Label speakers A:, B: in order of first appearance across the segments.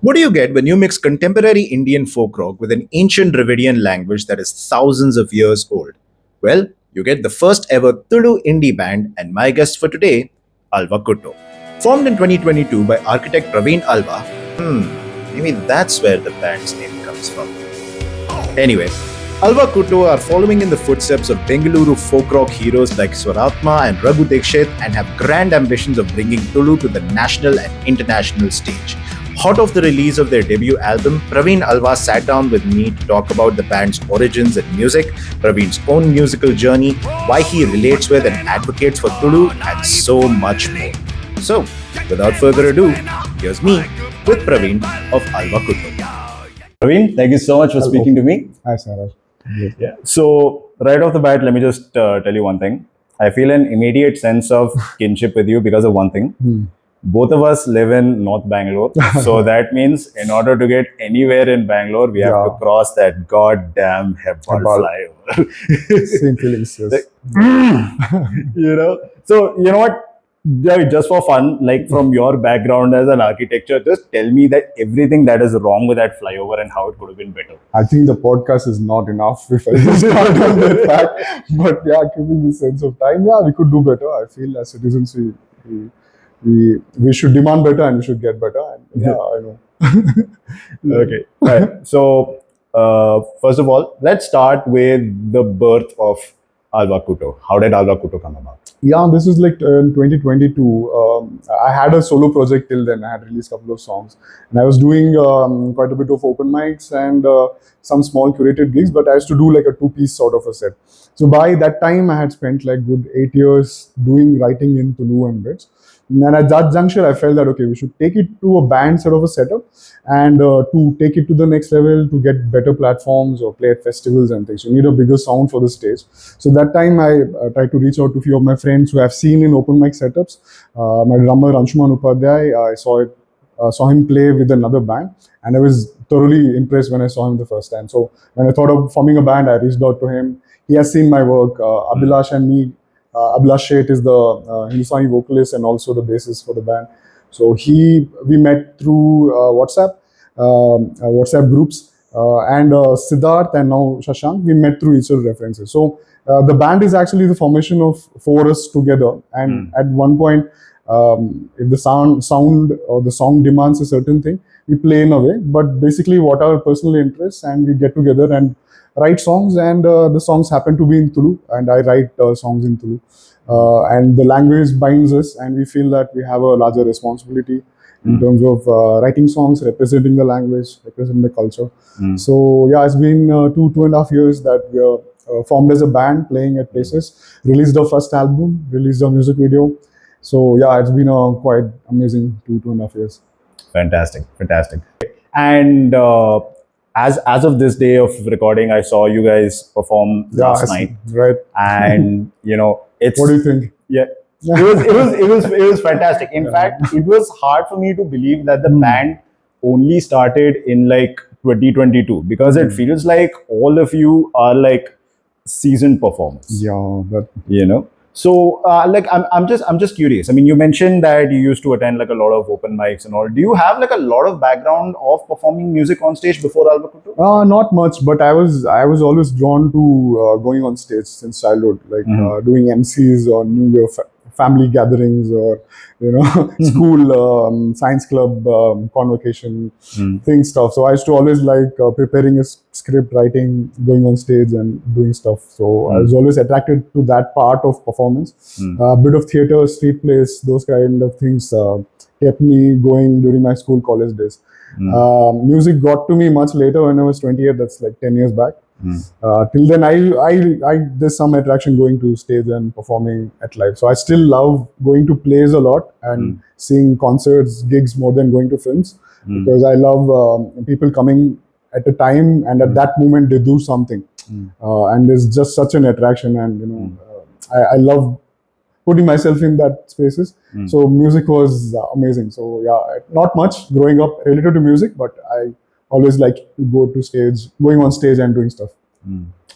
A: What do you get when you mix contemporary Indian folk rock with an ancient Dravidian language that is thousands of years old? Well, you get the first ever Tulu indie band, and my guest for today, Alva Kuuto. Formed in 2022 by architect Praveen Alva, maybe that's where the band's name comes from. Anyway, Alva Kuuto are following in the footsteps of Bengaluru folk rock heroes like Swaratma and Raghu Dikshit and have grand ambitions of bringing Tulu to the national and international stage. Hot off the release of their debut album, Praveen Alva sat down with me to talk about the band's origins and music, Praveen's own musical journey, why he relates with and advocates for Tulu, and so much more. So, without further ado, here's me with Praveen of Alva Kuuto.
B: Praveen, thank you so much for speaking to me.
C: Hi, Sarah.
B: Yeah. So, right off the bat, let me just tell you one thing. I feel an immediate sense of kinship with you because of one thing. Both of us live in North Bangalore. So, that means in order to get anywhere in Bangalore, we have to cross that goddamn Hebbal flyover.
C: Same feelings, yes.
B: So, you know what? Just for fun, like from your background as an architecture, just tell me that everything that is wrong with that flyover and how it could have been better.
C: I think the podcast is not enough if I just start on that fact. But yeah, giving the sense of time, yeah, we could do better. I feel as citizens, we should demand better and we should get better. And yeah, I know.
B: Okay. Right. So, first of all, let's start with the birth of Alva Kuuto. How did Alva Kuuto come about?
C: Yeah, this was like in 2022. I had a solo project till then. I had released a couple of songs. And I was doing quite a bit of open mics and some small curated gigs, but I used to do like a two-piece sort of a set. So by that time, I had spent like good 8 years doing writing in Tulu and bits. And at that juncture, I felt that, okay, we should take it to a band sort of a setup and to take it to the next level, to get better platforms or play at festivals and things. You need a bigger sound for the stage. So that time, I tried to reach out to a few of my friends who I've seen in open mic setups. My drummer, Anshuman Upadhyay, I saw him play with another band, and I was thoroughly impressed when I saw him the first time. So when I thought of forming a band, I reached out to him. He has seen my work. Abhilash and me. Abhilash Sheth is the Hindustani vocalist and also the bassist for the band. So we met through WhatsApp groups, and Siddharth and now Shashank, we met through each other's references. So the band is actually the formation of four of us together. And at one point, if the sound or the song demands a certain thing, we play in a way. But basically, what are our personal interests, and we get together and write songs, and the songs happen to be in Tulu, and I write songs in Tulu. And the language binds us, and we feel that we have a larger responsibility in terms of writing songs, representing the language, representing the culture. So yeah, it's been 2.5 years that we are formed as a band, playing at places, released our first album, released our music video. So yeah, it's been a quite amazing 2.5 years.
B: Fantastic. And as of this day of recording, I saw you guys perform last night,
C: right?
B: And it's.
C: What do you think?
B: Yeah, it was fantastic. In fact, it was hard for me to believe that the band only started in like 2022, because it feels like all of you are like seasoned performers.
C: Yeah,
B: So, I'm just curious. I mean, you mentioned that you used to attend like a lot of open mics and all. Do you have like a lot of background of performing music on stage before Alva Kuuto?
C: Not much, but I was always drawn to going on stage since childhood, like doing MCs or New Year family gatherings, or school science club convocation thing stuff. So I used to always like preparing a script, writing, going on stage and doing stuff. So I was always attracted to that part of performance. A bit of theater, street plays, those kind of things kept me going during my school, college days. Music got to me much later, when I was 28. That's like 10 years back. Till then, I there's some attraction going to stage and performing at live. So I still love going to plays a lot and seeing concerts, gigs more than going to films, because I love people coming at a time, and at that moment they do something, and there's just such an attraction, and I love putting myself in that spaces. So music was amazing. So yeah, not much growing up related to music, but I always like to going on stage and doing stuff.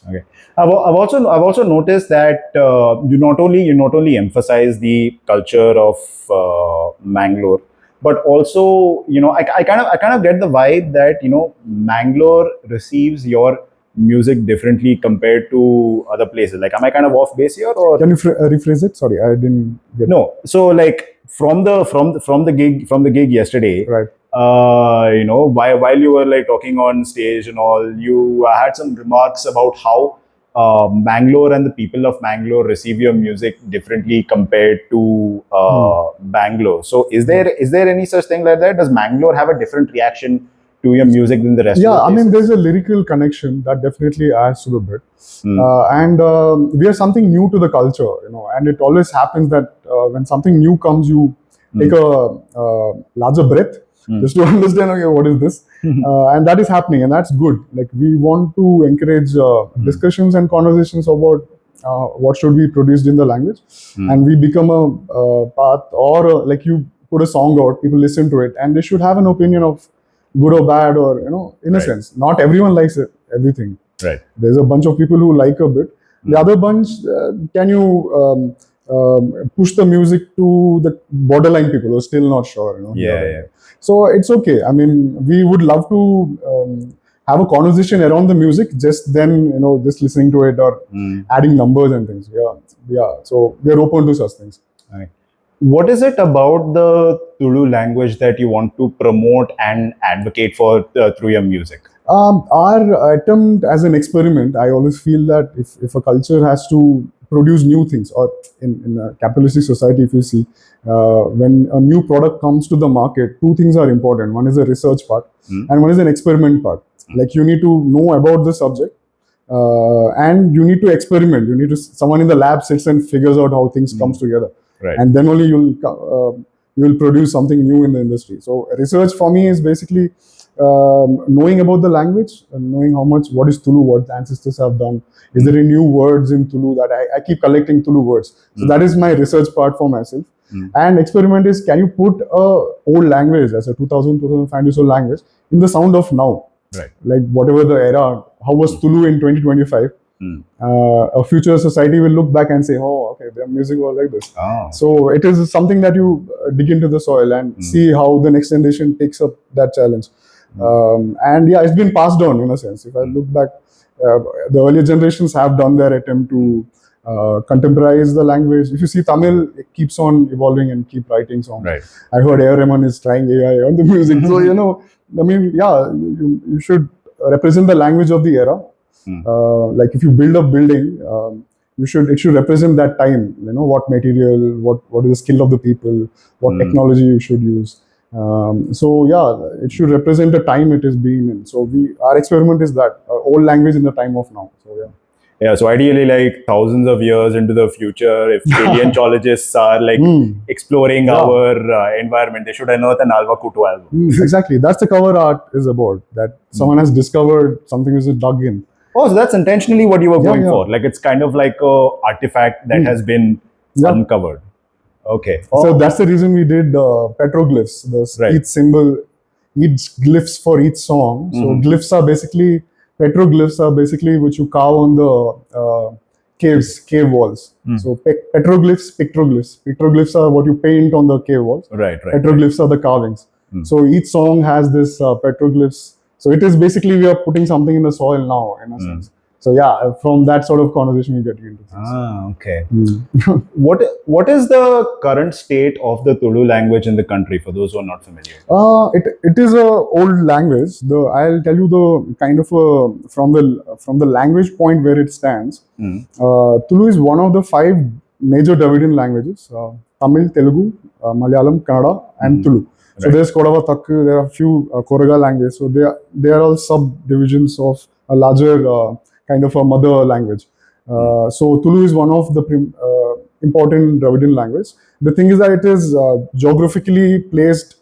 B: Okay. I've also noticed that you not only emphasize the culture of Mangalore, but also, I kind of get the vibe that, Mangalore receives your music differently compared to other places. Like, am I kind of off base here, or
C: Can you rephrase it? Sorry, I didn't get.
B: no? So, like, from the gig yesterday,
C: Right.
B: while you were like talking on stage and all, you had some remarks about how Mangalore and the people of Mangalore receive your music differently compared to Bangalore. So is there any such thing like that? Does Mangalore have a different reaction to your music than the rest of
C: Yeah,
B: the
C: I
B: places?
C: mean, there's a lyrical connection that definitely adds to the bit.
B: Hmm.
C: And we are something new to the culture, and it always happens that when something new comes, you take a larger breath just to understand, okay, what is this? And that is happening, and that's good. Like, we want to encourage discussions and conversations about what should be produced in the language, and we become a path, or like, you put a song out, people listen to it, and they should have an opinion of good or bad, or in a
B: Right.
C: sense, not everyone likes it, everything.
B: Right.
C: There's a bunch of people who like a bit. The other bunch, can you push the music to the borderline people who are still not sure?
B: Yeah.
C: So it's okay. I mean, we would love to have a conversation around the music, just then, just listening to it, or adding numbers and things. Yeah. So we are open to such things.
B: Right. What is it about the Tulu language that you want to promote and advocate for through your music?
C: Our attempt as an experiment, I always feel that if a culture has to produce new things, or in a capitalistic society, if you see, when a new product comes to the market, two things are important. One is the research part, and one is an experiment part. Like, you need to know about the subject, and you need to experiment. You need to, someone in the lab sits and figures out how things comes together,
B: Right.
C: and then only you'll produce something new in the industry. So research for me is basically knowing about the language, and knowing what is Tulu, what the ancestors have done. Is there any new words in Tulu that I keep collecting Tulu words? So that is my research part for myself. And experiment is, can you put a old language, as a 2005 years old language, in the sound of now?
B: Right.
C: Like, whatever the era, how was Tulu in 2025? A future society will look back and say, oh, okay, their music was like this.
B: Oh.
C: So it is something that you dig into the soil and see how the next generation takes up that challenge. And yeah, it's been passed on, in a sense. If I look back, the earlier generations have done their attempt to contemporize the language. If you see Tamil, it keeps on evolving and keep writing songs.
B: Right.
C: I heard A.R. Rahman is trying AI on the music. So, I mean, yeah, you should represent the language of the era. Like, if you build a building, it should represent that time. What material, what is the skill of the people, what technology you should use. So yeah, it should represent the time it is being in. So our experiment is that old language in the time of now. So yeah.
B: Yeah, so ideally, like thousands of years into the future, if paleontologists are like exploring our environment, they should unearth an Alva Kuuto album.
C: Exactly. That's the cover art is about. That someone has discovered something is dug in.
B: Oh, so that's intentionally what you were going for. Like, it's kind of like a artifact that has been uncovered. Okay.
C: So that's the reason we did petroglyphs. Each symbol, each glyphs for each song. So glyphs are basically, petroglyphs are basically what you carve on the cave walls. So petroglyphs, pictoglyphs. Pictoglyphs are what you paint on the cave walls.
B: Right.
C: Petroglyphs are the carvings. So each song has this petroglyphs. So it is basically, we are putting something in the soil now, in a sense. So yeah, from that sort of conversation, we get into things.
B: Okay. What is the current state of the Tulu language in the country, for those who are not familiar?
C: It is a old language. I'll tell you the kind of from the language point where it stands. Tulu is one of the 5 major Dravidian languages: Tamil, Telugu, Malayalam, Kannada, and Tulu. So there's Kodava Takku. There are a few Koraga languages. So they are all subdivisions of a larger kind of a mother language. So Tulu is one of the important Dravidian language. The thing is that it is geographically placed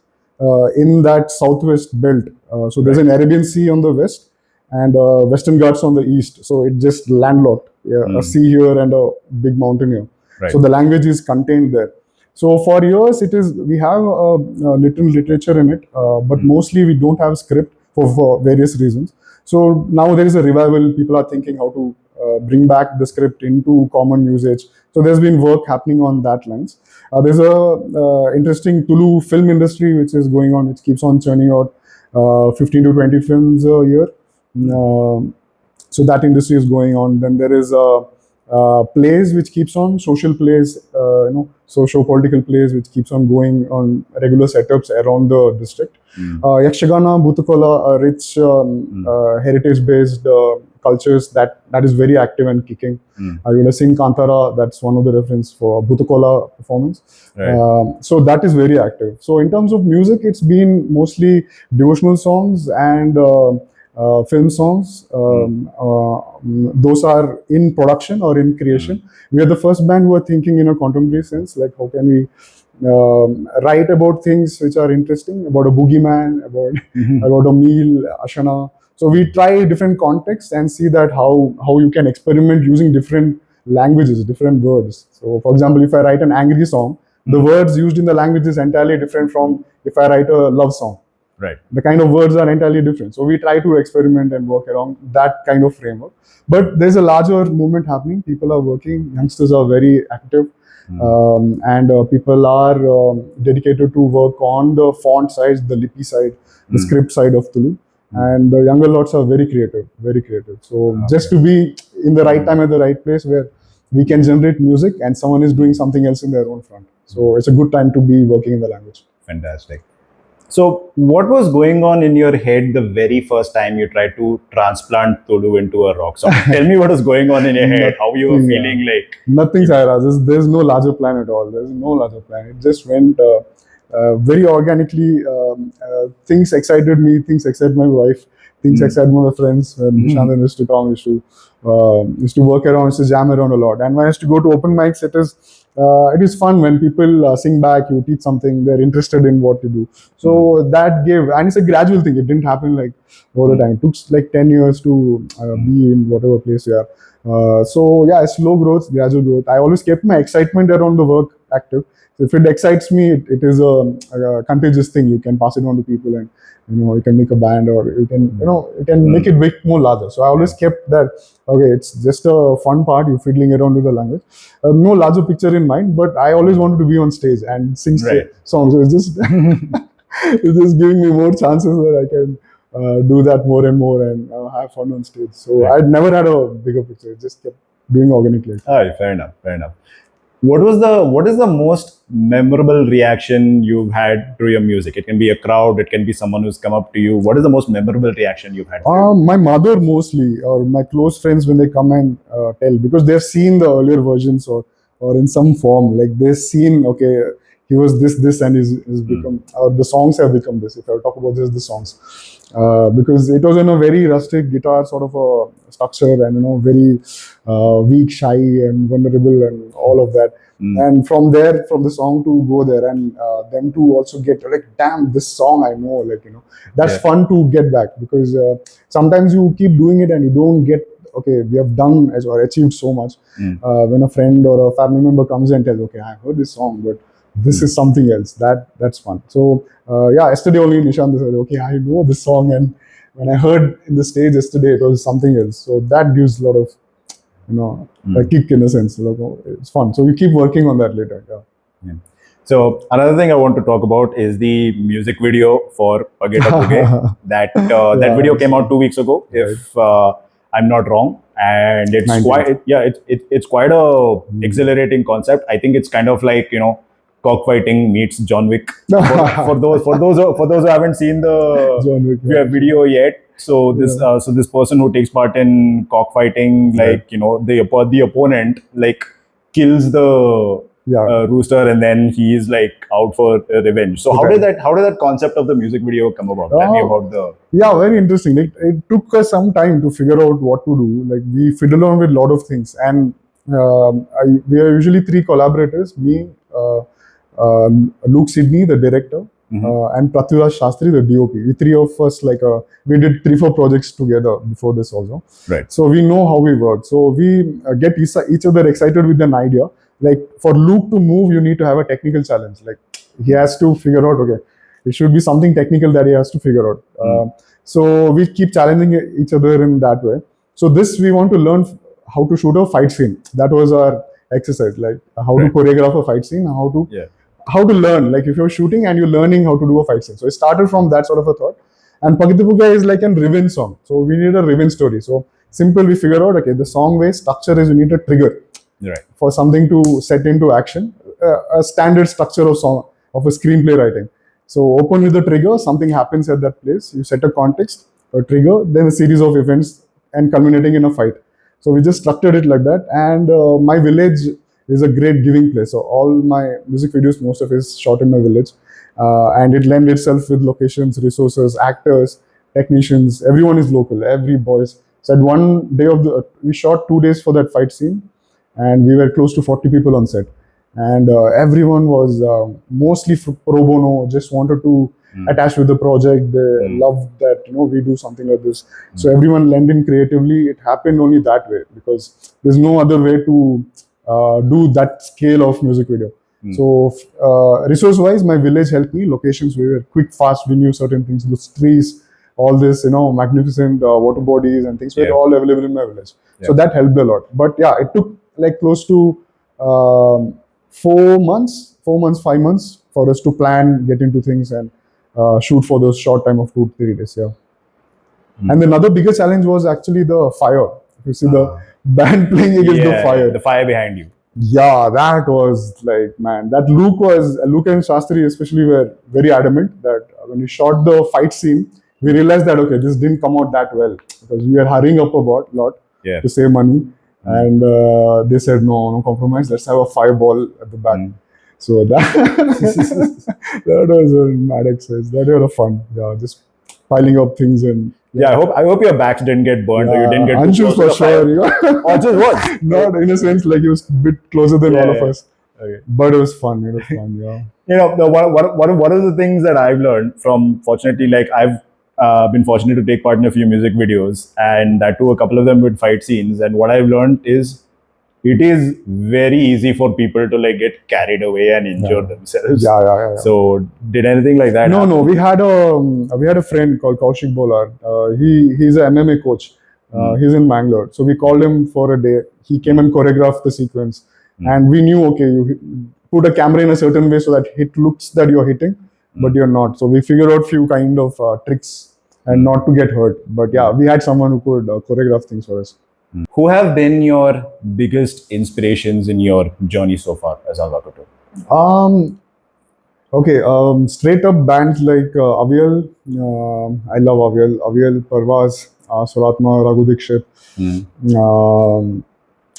C: in that southwest belt. So there's an Arabian Sea on the west and Western Ghats on the east. So it just landlocked. A sea here and a big mountain here. So the language is contained there. So for years, we have a little literature in it, but mostly we don't have script for various reasons. So now there is a revival. People are thinking how to bring back the script into common usage. So there's been work happening on that lines. There's a interesting Tulu film industry which is going on, which keeps on churning out 15 to 20 films a year. So that industry is going on. Then there is plays which keeps on, social plays, social political plays which keeps on going on regular setups around the district. Yakshagana, Bhutukola, rich heritage-based cultures that is very active and kicking. You will sing Kantara, that's one of the reference for Bhutukola performance.
B: Right.
C: So that is very active. So in terms of music, it's been mostly devotional songs and film songs. Those are in production or in creation. We are the first band who are thinking in a contemporary sense, like how can we write about things which are interesting, about a boogeyman, about a meal, ashana. So we try different contexts and see that how you can experiment using different languages, different words. So for example, if I write an angry song, the words used in the language is entirely different from if I write a love song.
B: Right.
C: The kind of words are entirely different. So we try to experiment and work around that kind of framework. But there's a larger movement happening. People are working. Youngsters are very active. And people are dedicated to work on the font side, the lipi side, the script side of Tulu. And the younger lots are very creative, very creative. So just to be in the right time at the right place where we can generate music and someone is doing something else in their own front. So it's a good time to be working in the language.
B: Fantastic. So, what was going on in your head the very first time you tried to transplant Tulu into a rock song? Tell me what was going on in your head, how you were feeling like.
C: Nothing, Saira. There's no larger plan at all. There's no larger plan. It just went very organically. Things excited me, things excited my wife, things excited my friends. When Nishandan used to come, used to work around, used to jam around a lot. And when I used to go to open mics, it is fun when people sing back, you teach something, they're interested in what you do. So that gave, and it's a gradual thing. It didn't happen like all the time. It took like 10 years to be in whatever place you are. So yeah, slow growth, gradual growth. I always kept my excitement around the work active. So if it excites me, it is a contagious thing. You can pass it on to people, and you can make a band, or you can make it way more larger. So I always kept that. Okay, it's just a fun part. You're fiddling around with the language. No larger picture in mind, but I always wanted to be on stage and sing songs. So it's just it's just giving me more chances that I can do that more and more and have fun on stage. So I'd never had a bigger picture. It just kept doing organically.
B: Fair enough. Fair enough. What is the most memorable reaction you've had to your music? It can be a crowd, it can be someone who's come up to you. What is the most memorable reaction you've had?
C: My mother mostly, or my close friends when they come and tell, because they've seen the earlier versions or in some form, like they've seen, okay, he was this and he's become, or the songs have become this. If I talk about just the songs, because it was in a very rustic guitar sort of a structure, and very weak, shy, and vulnerable, and all of that. And from there, from the song to go there, and them to also get like, damn, this song I know, that's fun to get back, because sometimes you keep doing it and you don't get, okay, we have done or achieved so much. When a friend or a family member comes and tells, okay, I heard this song, but this is something else. That's fun. So yesterday only Nishant said, okay, I know this song, and when I heard in the stage yesterday, it was something else. So that gives a lot of a kick in a sense. It's fun. So you keep working on that later.
B: Yeah. So another thing I want to talk about is the music video for Pageyta Pugey. That video came out 2 weeks ago, if I'm not wrong, and it's
C: 19th.
B: it's quite a exhilarating concept. I think it's kind of like cockfighting meets John Wick. For those who haven't seen the
C: John Wick,
B: video yet. So this person who takes part in cockfighting, the opponent kills the rooster, and then he is out for revenge. So how did that concept of the music video come about? Tell me about the.
C: Yeah, very interesting. It took us some time to figure out what to do. We fiddled on with a lot of things, and we are usually 3 collaborators: me, Luke Sidney, the director, and Pratyush Shastri, the DOP. We 3 of us, we did 3-4 projects together before this also.
B: Right.
C: So we know how we work. So we get each other excited with an idea. For Luke to move, you need to have a technical challenge. He has to figure out, okay, it should be something technical that he has to figure out. So we keep challenging each other in that way. So this, we want to learn how to shoot a fight scene. That was our exercise, like how to choreograph a fight scene, how to learn, like if you're shooting and you're learning how to do a fight scene. So it started from that sort of a thought. And Pageyta Pugey is like a revenge song. So we need a revenge story. So simple, we figure out, okay, the song way structure is you need a trigger for something to set into action, a standard structure of song, of a screenplay writing. So open with the trigger, something happens at that place, you set a context, a trigger, then a series of events and culminating in a fight. So we just structured it like that. And my village is a great giving place. So all my music videos, most of it is shot in my village. And it lends itself with locations, resources, actors, technicians. Everyone is local, every boys. So at one day we shot 2 days for that fight scene, and we were close to 40 people on set. And everyone was mostly pro bono, just wanted to attach with the project. They loved that, we do something like this. So everyone lent in creatively. It happened only that way, because there's no other way to do that scale of music video. So resource-wise, my village helped me. Locations, we were quick, fast. We knew certain things. Those trees, all this, magnificent water bodies and things were all available in my village. So that helped a lot. But yeah, it took like close to 4 months, 5 months for us to plan, get into things, and shoot for those short time of 2-3 days. Yeah. And another bigger challenge was actually the fire. If you see the band playing against
B: the fire behind you.
C: Yeah, that was like, man, that Luke and Shastri especially were very adamant that when we shot the fight scene, we realized that, okay, this didn't come out that well, because we were hurrying up a lot to save money. And they said, no compromise, let's have a fireball at the back. So that, that was a mad exercise. That was fun. Yeah, just piling up things. And
B: I hope your backs didn't get burned, or you didn't get
C: Anshu's for sure.
B: Anshu's was
C: not in a sense, like he was a bit closer than all of us. Okay. But it was fun. Yeah.
B: One of the things that I've learned from, fortunately, like I've been fortunate to take part in a few music videos, and that too, a couple of them with fight scenes. And what I've learned is, it is very easy for people to like get carried away and injure themselves.
C: Yeah.
B: So did anything like that happen?
C: No. We had a friend called Kaushik Bolar. He's an MMA coach. He's in Mangalore. So we called him for a day. He came and choreographed the sequence. And we knew, okay, you put a camera in a certain way so that it looks that you're hitting, but you're not. So we figured out few kind of tricks and not to get hurt. But yeah, we had someone who could choreograph things for us.
B: Who have been your biggest inspirations in your journey so far as Alva Kuuto?
C: Okay, straight up bands like Avial. I love Avial, Parvaz, Suratma, Raghu Dikshit,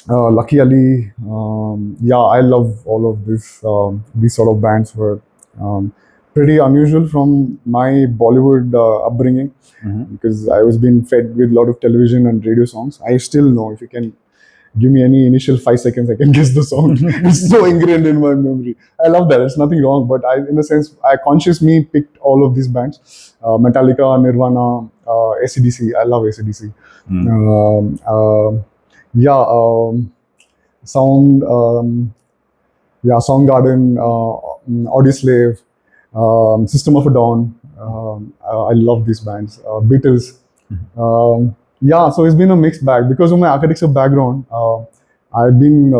C: Lucky Ali. I love all of these sort of bands were pretty unusual from my Bollywood upbringing, because I was being fed with a lot of television and radio songs. I still know, if you can give me any initial 5 seconds, I can guess the song. It's so ingrained in my memory. I love that. There's nothing wrong, but in a sense, consciously picked all of these bands. Metallica, Nirvana, AC/DC. I love AC/DC. Soundgarden, Audioslave, System of a Down. I love these bands. Beatles. So it's been a mixed bag because of my architecture background. I've been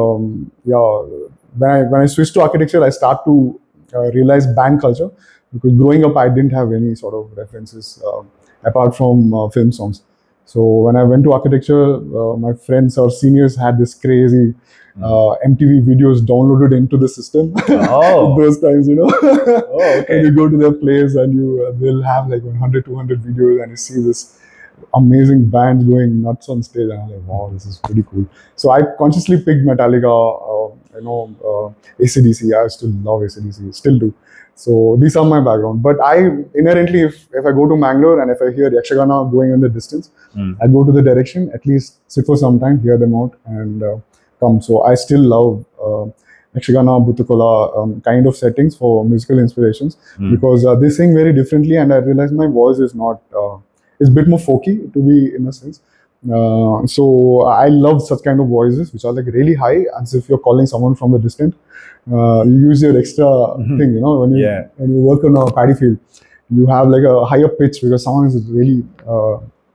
C: when I switched to architecture, I start to realize band culture, because growing up I didn't have any sort of references apart from film songs. So when I went to architecture, my friends or seniors had this crazy MTV videos downloaded into the system. Those times,
B: okay.
C: And you go to their place and they'll have like 100, 200 videos, and you see this amazing band going nuts on stage, and I'm like, wow, this is pretty cool. So I consciously picked Metallica, AC/DC. I still love AC/DC, still do. So these are my background. But I inherently, if I go to Mangalore and if I hear Yakshagana going in the distance, I go to the direction, at least sit for some time, hear them out, and come. So I still love Yakshagana, Bhuttakola kind of settings for musical inspirations, because they sing very differently, and I realize my voice is not, it's a bit more folky, to be in a sense. So I love such kind of voices, which are like really high, as if you're calling someone from a distance. You use your extra thing, when you work on a paddy field, you have like a higher pitch because someone is really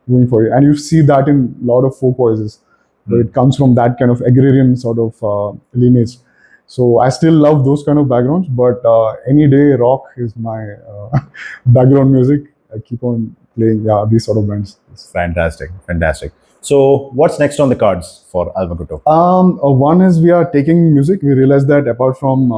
C: going for you, and you see that in a lot of folk voices. It comes from that kind of agrarian sort of lineage. So I still love those kind of backgrounds, but any day rock is my background music. I keep on playing these sort of bands.
B: Fantastic, fantastic. So, what's next on the cards for Alva Kuuto?
C: One is we are taking music. We realized that apart from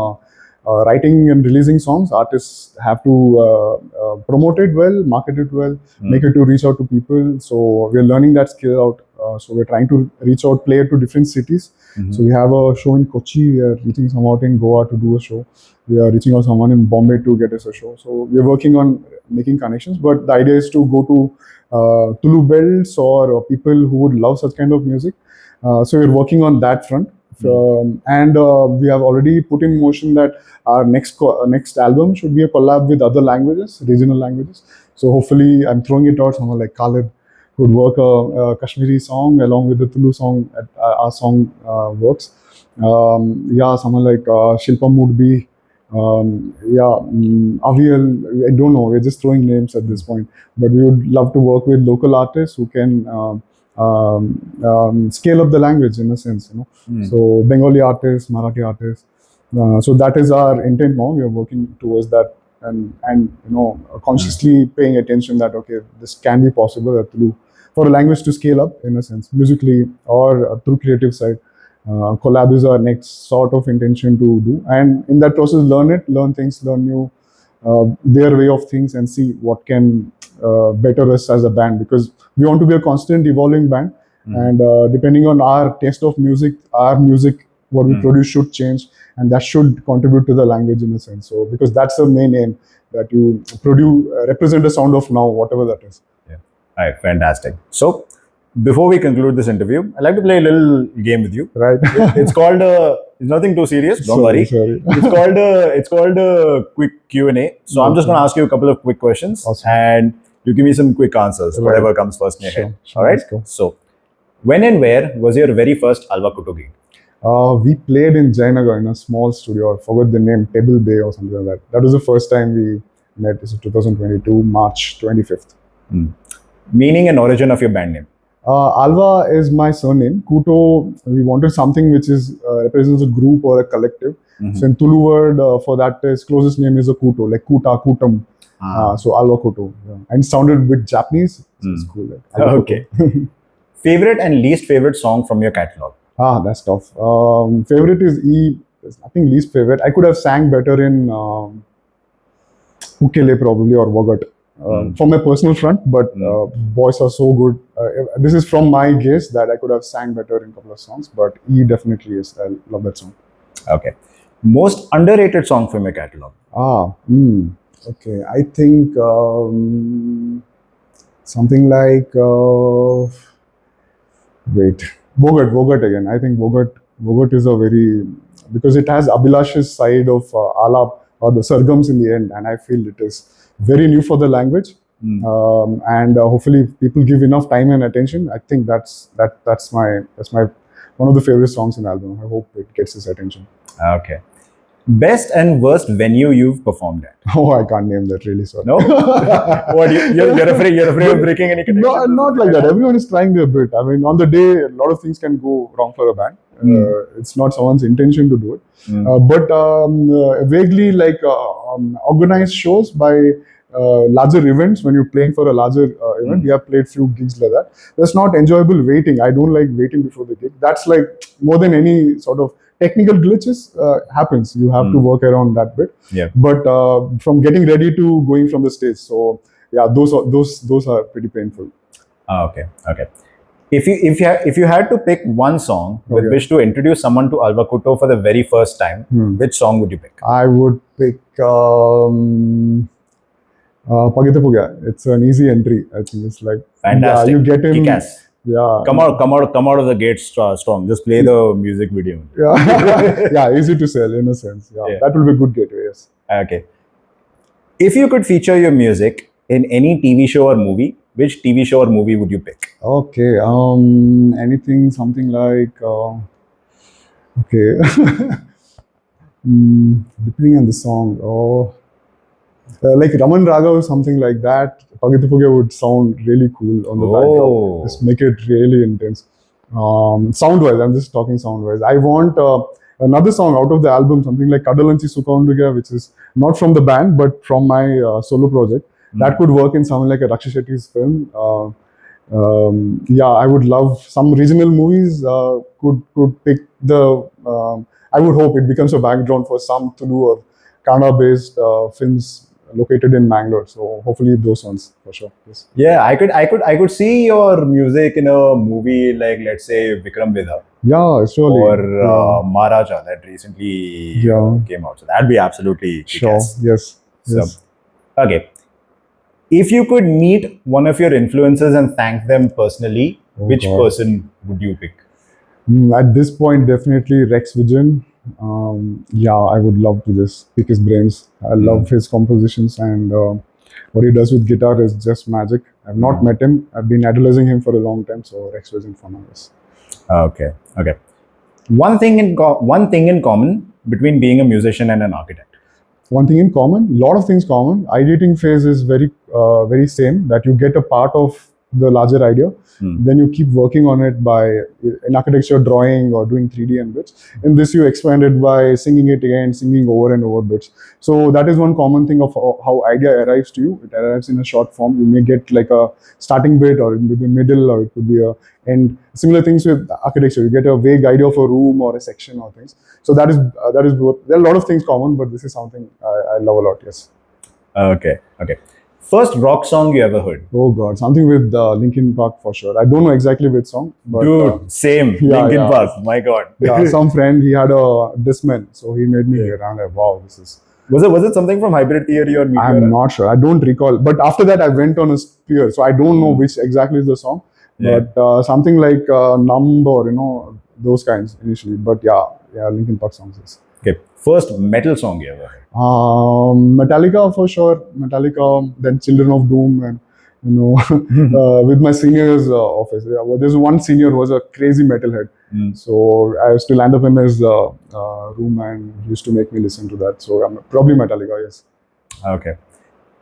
C: writing and releasing songs, artists have to promote it well, market it well, make it to reach out to people. So we're learning that skill out. So we're trying to reach out, play it to different cities. So we have a show in Kochi. We are reaching someone out in Goa to do a show. We are reaching out someone in Bombay to get us a show. So we're working on making connections. But the idea is to go to Tulu belts or people who would love such kind of music. So we're working on that front. And we have already put in motion that our next album should be a collab with other languages, regional languages. So hopefully, I'm throwing it out. Someone like Khalid would work a Kashmiri song along with the Tulu song. Our song works. Someone like Shilpam would be. Aviel, I don't know. We're just throwing names at this point, but we would love to work with local artists who can scale up the language in a sense, So Bengali artists, Marathi artists. So that is our intent now. We are working towards that, and consciously paying attention that okay, this can be possible for a language to scale up in a sense, musically or through creative side. Collab is our next sort of intention to do, and in that process, learn things, learn new their way of things, and see what can better us as a band, because we want to be a constant evolving band, and depending on our taste of music, what we produce should change, and that should contribute to the language in a sense. So because that's the main aim, that you produce represent the sound of now, whatever that is.
B: Yeah. All right, fantastic. So, before we conclude this interview, I'd like to play a little game with you.
C: Right.
B: It's called it's nothing too serious. Don't worry.
C: Sorry.
B: It's called a quick Q&A. So I'm just going to ask you a couple of quick questions, and you give me some quick answers, whatever comes first in your head.
C: Sure.
B: All right.
C: Let's go.
B: So, when and where was your very first Alva Kuuto gig?
C: We played in Jayanagar in a small studio. I forgot the name, Pebble Bay or something like that. That was the first time we met. This is 2022, March 25th.
B: Meaning and origin of your band name?
C: Alva is my surname. Kuuto, we wanted something which is represents a group or a collective. So in Tulu word for that is closest name is a Kuuto, like Kuta, Kutam. So Alva Kuuto. Yeah. And it sounded a bit Japanese. So it's cool. Like,
B: okay. Favorite and least favorite song from your catalog?
C: That's tough. Favorite is E. There's nothing least favorite. I could have sang better in Ukele probably or Wogat. From my personal front, but boys are so good. This is from my guess that I could have sang better in a couple of songs, but E definitely is. I love that song.
B: Okay. Most underrated song from your catalog?
C: Okay. I think something like Wogat again. I think Wogat is a very, because it has Abhilash's side of Alap or the Sargams in the end, and I feel it is very new for the language, and hopefully people give enough time and attention. I think that's my one of the favorite songs in the album. I hope it gets his attention.
B: Okay. Best and worst venue you've performed at?
C: Oh, I can't name that, really, sorry.
B: No? What, you're afraid of breaking any connection?
C: No, not like that. Everyone is trying their bit. I mean, on the day, a lot of things can go wrong for a band. It's not someone's intention to do it. But vaguely, like organized shows by larger events, when you're playing for a larger event, we have played few gigs like that. That's not enjoyable waiting. I don't like waiting before the gig. That's like more than any sort of technical glitches happens. You have to work around that bit.
B: Yeah.
C: But from getting ready to going from the stage, so yeah, those are pretty painful.
B: Okay. If you had to pick one song with which to introduce someone to Alva Kuuto for the very first time, which song would you pick?
C: I would pick Pageyta Pugey. It's an easy entry. I think it's like
B: fantastic.
C: Yeah, you get him.
B: Kick-ass.
C: Yeah.
B: Come out of the gate strong. Just play the music video.
C: Yeah, easy to sell in a sense. Yeah. That will be a good gateway. Yes.
B: Okay. If you could feature your music in any TV show or movie, which TV show or movie would you pick?
C: Okay. Anything, something like. Okay. Depending on the song. Like Raman Raga or something like that, Pageyta Pugey would sound really cool on the background. Just make it really intense. Sound wise, I'm just talking sound wise. I want another song out of the album, something like Kadalanchi Sukaunduga, which is not from the band but from my solo project. That could work in something like a Rakshi Shetty's film. Yeah, I would love some regional movies. Could pick the. I would hope it becomes a background for some Tulu or Kannada based films located in Mangalore. So hopefully those ones for sure. Yes.
B: Yeah, I could see your music in a movie like, let's say, Vikram Vedha
C: Yeah, surely.
B: or
C: Yeah.
B: Maharaja that recently
C: Yeah.
B: came out. So that'd be absolutely
C: Sure.
B: kick-ass.
C: Yes.
B: So,
C: Yes.
B: okay. If you could meet one of your influencers and thank them personally,
C: Oh,
B: which
C: God.
B: person would you pick?
C: At this point, definitely Rex Vision. Yeah, I would love to just pick his brains. I love his compositions, and what he does with guitar is just magic. I've not met him. I've been idolizing him for a long time. So Rex Vision for now. Yes.
B: Okay. Okay. One thing in common between being a musician and an architect.
C: One thing in common, lot of things common. Ideating phase is very same, that you get a part of the larger idea, then you keep working on it by in architecture drawing or doing 3D and bits. In this you expand it by singing it again, singing over and over bits. So that is one common thing of how idea arrives to you. It arrives in a short form. You may get like a starting bit, or it could be middle, or it could be a end. Similar things with architecture. You get a vague idea of a room or a section or things. So that is what, there are a lot of things common, but this is something I love a lot. Yes.
B: Okay. Okay. First rock song you ever heard?
C: Oh God, something with Linkin Park for sure. I don't know exactly which song, but
B: Dude, same.
C: yeah,
B: Linkin
C: yeah.
B: Park. My God.
C: yeah, some friend, he had a Discman, so he made me hear. I'm like, wow, this is.
B: Was it something from Hybrid Theory or Meteor?
C: I'm not sure. I don't recall. But after that, I went on a spear, so I don't know which exactly is the song.
B: Yeah.
C: But something like Numb, or those kinds initially. But yeah, Linkin Park songs. Yes.
B: Okay. First metal song you ever heard?
C: Metallica for sure. Metallica, then Children of Doom, and with my senior's office. Yeah, well, there's one senior who was a crazy metalhead. So I used to land up in his room, and he used to make me listen to that. So probably Metallica, yes.
B: Okay.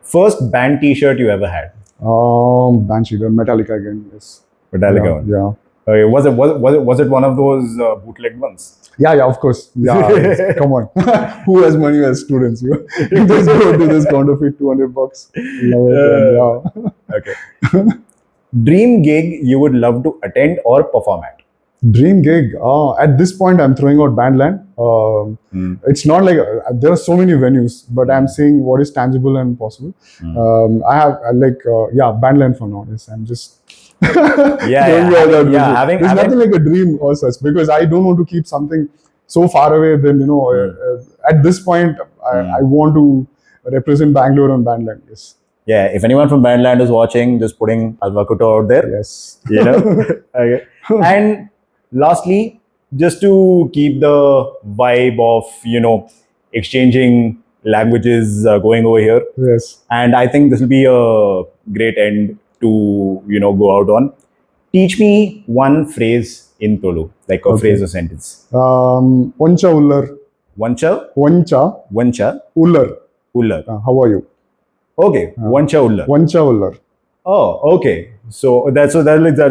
B: First band T-shirt you ever had?
C: Banshee, Metallica again, yes.
B: Metallica one.
C: Yeah.
B: Okay. Was it one of those bootleg ones?
C: Yeah, of course. Yeah, come on. Who has money as students? You just go to this counterfeit $200. Love it, and
B: Okay. Dream gig you would love to attend or perform at?
C: Dream gig. At this point, I'm throwing out Bandland. It's not like there are so many venues, but I'm seeing what is tangible and possible. I have Bandland for now. Yes, I'm just.
B: Having
C: There's nothing like a dream or such, because I don't want to keep something so far away. Then at this point, I want to represent Bangalore on Bandland. Yes.
B: Yeah, if anyone from Bandland is watching, just putting Alva Kuuto out there.
C: Yes.
B: Okay. And lastly, just to keep the vibe of exchanging languages going over here.
C: Yes.
B: And I think this will be a great end to go out on. Teach me one phrase in Tulu, like a phrase or sentence.
C: Vancha Ullar.
B: Vancha
C: Ullar.
B: Ullar.
C: How are you?
B: Okay, Vancha Ullar.
C: Vancha Ullar.
B: Oh, okay. So that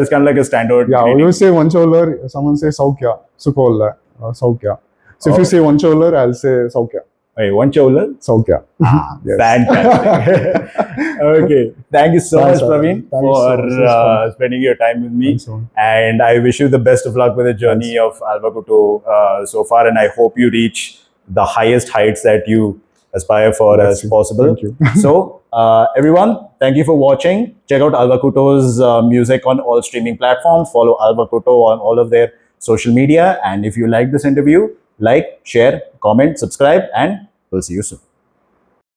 B: is kind of like a standard.
C: Yeah, when you say Vancha Ullar, someone say Saukya, Sukolla, Saukya. So if you say Vancha Ullar, I'll say Saukya.
B: Hey, Vancha Ullar?
C: Saukya. Yes.
B: Fantastic. Okay. Thank you so much, Praveen, for spending your time with me. And I wish you the best of luck with the journey of Alva Kuuto so far. And I hope you reach the highest heights that you aspire for as possible.
C: Thank you.
B: So, everyone, thank you for watching. Check out Alva Kuuto's music on all streaming platforms. Follow Alva Kuuto on all of their social media. And if you like this interview, like, share, comment, subscribe, and we'll see you soon.